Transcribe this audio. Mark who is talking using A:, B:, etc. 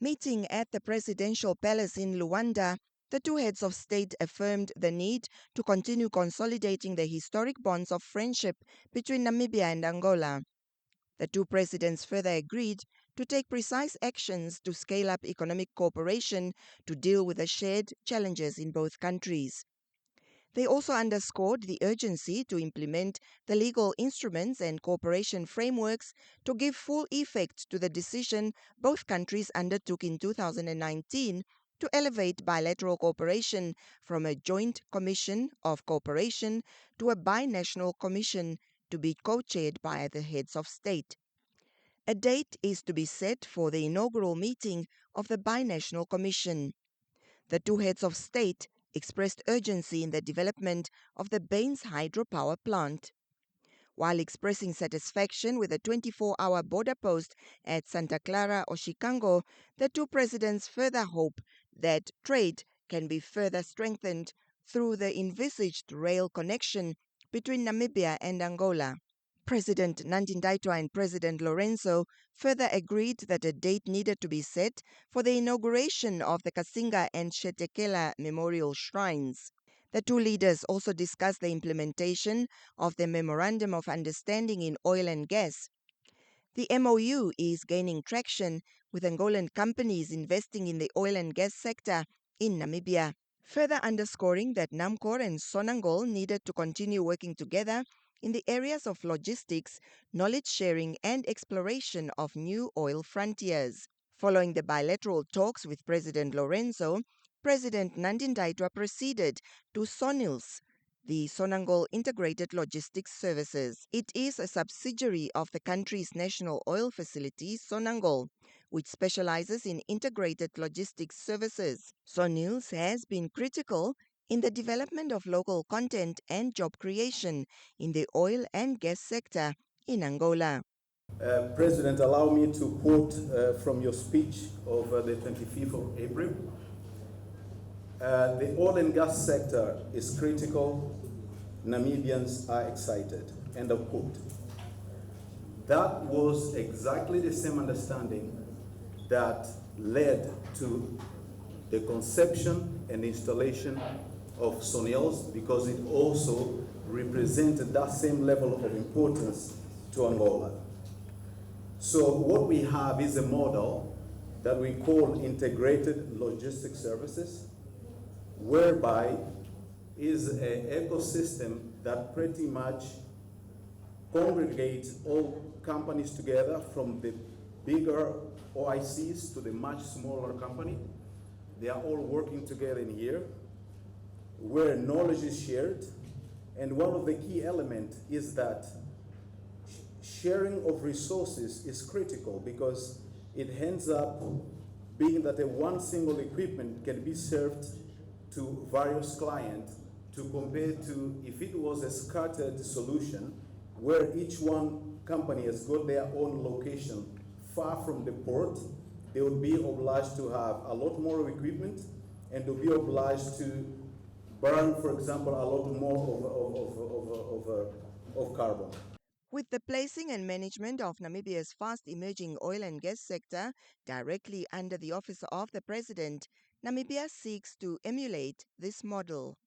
A: Meeting at the presidential palace in Luanda, the two heads of state affirmed the need to continue consolidating the historic bonds of friendship between Namibia and Angola. The two presidents further agreed to take precise actions to scale up economic cooperation to deal with the shared challenges in both countries. They also underscored the urgency to implement the legal instruments and cooperation frameworks to give full effect to the decision both countries undertook in 2019 to elevate bilateral cooperation from a joint commission of cooperation to a binational commission to be co-chaired by the heads of state. A date is to be set for the inaugural meeting of the binational commission. The two heads of state expressed urgency in the development of the Baines hydropower plant. While expressing satisfaction with a 24-hour border post at Santa Clara Oshikango, the two presidents further hope that trade can be further strengthened through the envisaged rail connection between Namibia and Angola. President Nandi-Ndaitwah and President Lorenzo further agreed that a date needed to be set for the inauguration of the Kasinga and Shetekela memorial shrines. The two leaders also discussed the implementation of the Memorandum of Understanding in Oil and Gas. The MOU is gaining traction, with Angolan companies investing in the oil and gas sector in Namibia, further underscoring that Namcor and Sonangol needed to continue working together in the areas of logistics, knowledge sharing, and exploration of new oil frontiers. Following the bilateral talks with President Lorenzo, President Nandi-Ndaitwah proceeded to SONILS, the Sonangol Integrated Logistics Services. It is a subsidiary of the country's national oil facility, Sonangol, which specializes in integrated logistics services. SONILS has been critical in the development of local content and job creation in the oil and gas sector in Angola.
B: President, allow me to quote from your speech of the 25th of April. The oil and gas sector is critical. Namibians are excited. End of quote. That was exactly the same understanding that led to the conception and installation of SONILS, because it also represented that same level of importance to Angola. So what we have is a model that we call integrated logistics services, whereby is an ecosystem that pretty much congregates all companies together, from the bigger OICs to the much smaller company. They are all working together in here, where knowledge is shared. And one of the key elements is that sharing of resources is critical, because it ends up being that a one single equipment can be served to various clients, to compare to if it was a scattered solution where each one company has got their own location far from the port. They would be obliged to have a lot more equipment, and to be obliged to burn, for example, a lot more of carbon.
A: With the placing and management of Namibia's fast-emerging oil and gas sector directly under the office of the president, Namibia seeks to emulate this model.